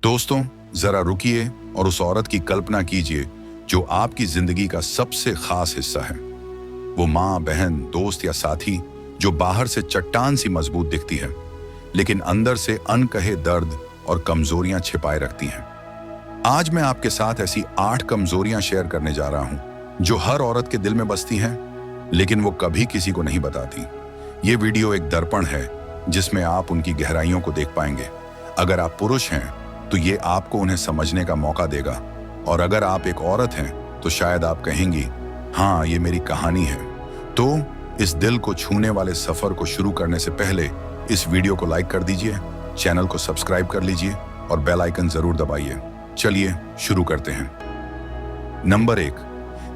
दोस्तों, जरा रुकिए और उस औरत की कल्पना कीजिए जो आपकी जिंदगी का सबसे खास हिस्सा है। वो माँ, बहन, दोस्त या साथी जो बाहर से चट्टान सी मजबूत दिखती है, लेकिन अंदर से अनकहे दर्द और कमजोरियां छिपाए रखती हैं। आज मैं आपके साथ ऐसी 8 कमजोरियां शेयर करने जा रहा हूं जो हर औरत के दिल में बसती हैं, लेकिन वो कभी किसी को नहीं बताती। ये वीडियो एक दर्पण है जिसमें आप उनकी गहराइयों को देख पाएंगे। अगर आप पुरुष हैं तो ये आपको उन्हें समझने का मौका देगा, और अगर आप एक औरत हैं तो शायद आप कहेंगी, हाँ, ये मेरी कहानी है। तो इस दिल को छूने वाले सफर को शुरू करने से पहले इस वीडियो को लाइक कर दीजिए, चैनल को सब्सक्राइब कर लीजिए और बेल आइकन जरूर दबाइए। चलिए शुरू करते हैं। नंबर 1,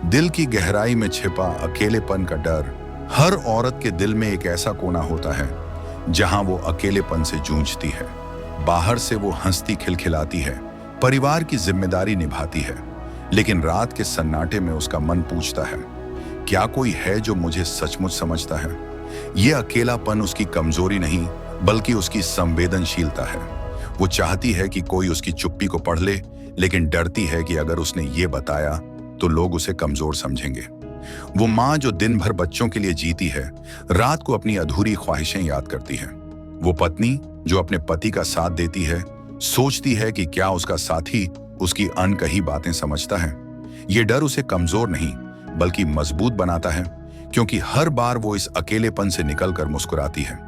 दिल की गहराई में छिपा अकेलेपन का डर। हर औरत के दिल में एक ऐसा कोना होता है जहां वो अकेलेपन से जूझती है। बाहर से वो हंसती खिलखिलाती है, परिवार की जिम्मेदारी निभाती है, लेकिन रात के सन्नाटे में उसका मन पूछता है, क्या कोई है जो मुझे सचमुच समझता है? ये अकेलापन उसकी कमजोरी नहीं, बल्कि उसकी संवेदनशीलता है। वो चाहती है कि कोई उसकी चुप्पी को पढ़ ले, लेकिन डरती है कि अगर उसने ये बताया तो लोग उसे कमजोर समझेंगे। वो माँ जो दिन भर बच्चों के लिए जीती है, रात को अपनी अधूरी ख्वाहिशें याद करती है। वो पत्नी जो अपने पति का साथ देती है, सोचती है कि क्या उसका साथी उसकी अनकही बातें समझता है। ये डर उसे कमजोर नहीं बल्कि मजबूत बनाता है, क्योंकि हर बार वो इस अकेलेपन से निकलकर मुस्कुराती है।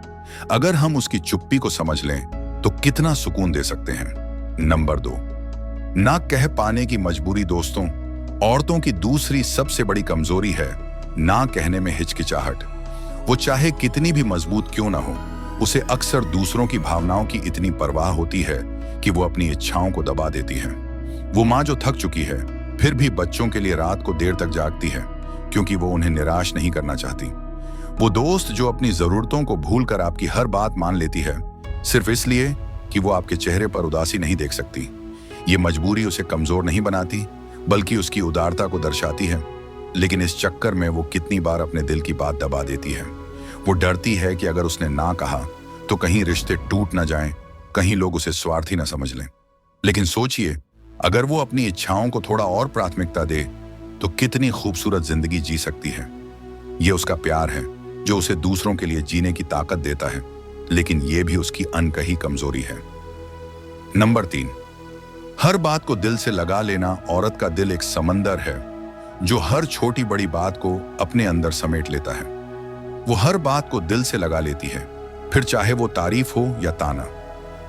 अगर हम उसकी चुप्पी को समझ लें तो कितना सुकून दे सकते हैं। नंबर 2, ना कह पाने की मजबूरी। दोस्तों, औरतों की दूसरी सबसे बड़ी कमजोरी है ना कहने में हिचकिचाहट। वो चाहे कितनी भी मजबूत क्यों ना हो, उसे अक्सर दूसरों की भावनाओं की इतनी परवाह होती है कि वो अपनी इच्छाओं को दबा देती है। वो माँ जो थक चुकी है फिर भी बच्चों के लिए रात को देर तक जागती है, क्योंकि वो उन्हें निराश नहीं करना चाहती। वो दोस्त जो अपनी जरूरतों को भूलकर आपकी हर बात मान लेती है, सिर्फ इसलिए कि वो आपके चेहरे पर उदासी नहीं देख सकती। ये मजबूरी उसे कमजोर नहीं बनाती, बल्कि उसकी उदारता को दर्शाती है। लेकिन इस चक्कर में वो कितनी बार अपने दिल की बात दबा देती है। वो डरती है कि अगर उसने ना कहा तो कहीं रिश्ते टूट ना जाएं, कहीं लोग उसे स्वार्थी ना समझ लें। लेकिन सोचिए, अगर वो अपनी इच्छाओं को थोड़ा और प्राथमिकता दे तो कितनी खूबसूरत जिंदगी जी सकती है। ये उसका प्यार है जो उसे दूसरों के लिए जीने की ताकत देता है, लेकिन ये भी उसकी अनकही कमजोरी है। नंबर 3, हर बात को दिल से लगा लेना। औरत का दिल एक समंदर है जो हर छोटी बड़ी बात को अपने अंदर समेट लेता है। वो हर बात को दिल से लगा लेती है, फिर चाहे वो तारीफ हो या ताना।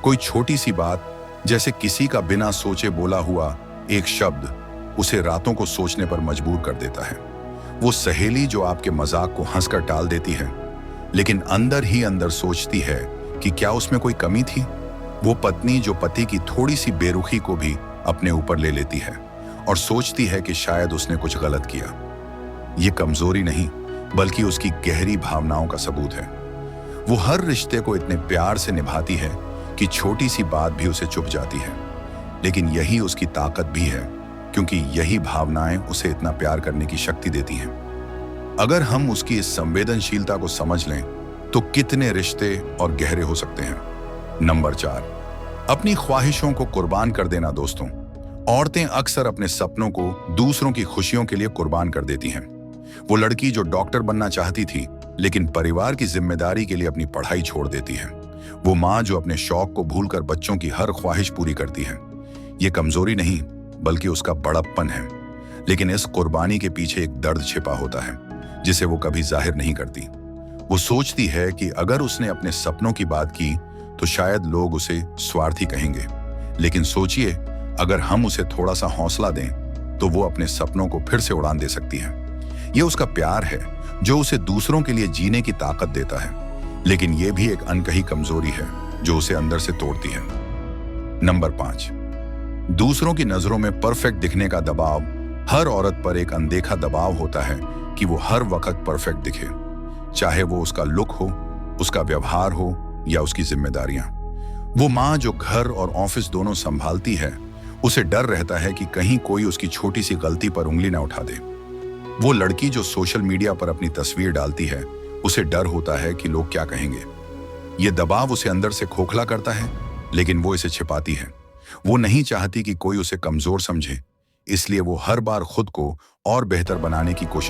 कोई छोटी सी बात, जैसे किसी का बिना सोचे बोला हुआ एक शब्द, उसे रातों को सोचने पर मजबूर कर देता है। वो सहेली जो आपके मजाक को हंसकर टाल देती है, लेकिन अंदर ही अंदर सोचती है कि क्या उसमें कोई कमी थी। वो पत्नी जो पति की थोड़ी सी बेरुखी को भी अपने ऊपर ले लेती है और सोचती है कि शायद उसने कुछ गलत किया। ये कमजोरी नहीं, बल्कि उसकी गहरी भावनाओं का सबूत है। वो हर रिश्ते को इतने प्यार से निभाती है कि छोटी सी बात भी उसे चुभ जाती है। लेकिन यही उसकी ताकत भी है, क्योंकि यही भावनाएं उसे इतना प्यार करने की शक्ति देती हैं। अगर हम उसकी इस संवेदनशीलता को समझ लें तो कितने रिश्ते और गहरे हो सकते हैं। नंबर 4, अपनी ख्वाहिशों को कुर्बान कर देना। दोस्तों, औरतें अक्सर अपने सपनों को दूसरों की खुशियों के लिए कुर्बान कर देती हैं। वो लड़की जो डॉक्टर बनना चाहती थी, लेकिन परिवार की जिम्मेदारी के लिए अपनी पढ़ाई छोड़ देती है। वो माँ जो अपने शौक को भूलकर बच्चों की हर ख्वाहिश पूरी करती है। ये कमजोरी नहीं, बल्कि उसका बड़प्पन है। लेकिन इस कुर्बानी के पीछे एक दर्द छिपा होता है जिसे वो कभी जाहिर नहीं करती। वो सोचती है कि अगर उसने अपने सपनों की बात की तो शायद लोग उसे स्वार्थी कहेंगे। लेकिन सोचिए, अगर हम उसे थोड़ा सा हौसला दें तो वो अपने सपनों को फिर से उड़ान दे सकती है। ये उसका प्यार है जो उसे दूसरों के लिए जीने की ताकत देता है, लेकिन ये भी एक अनकही कमजोरी है जो उसे अंदर से तोड़ती है। नंबर 5, दूसरों की नजरों में परफेक्ट दिखने का दबाव। हर औरत पर एक अनदेखा दबाव होता है कि वो हर वक्त परफेक्ट दिखे, चाहे वो उसका लुक हो, उसका व्यवहार हो या उसकी जिम्मेदारियां। वो माँ जो घर और ऑफिस दोनों संभालती है, उसे डर रहता है कि कहीं कोई उसकी छोटी सी गलती पर उंगली ना उठा दे। वो लड़की जो सोशल मीडिया पर अपनी तस्वीर डालती है, उसे डर होता है कि लोग क्या कहेंगे। ये दबाव उसे अंदर से खोखला करता है, लेकिन वो इसे छिपाती है। वो नहीं चाहती कि कोई उसे कमजोर समझे, इसलिए वो हर बार खुद को और बेहतर बनाने की कोशिश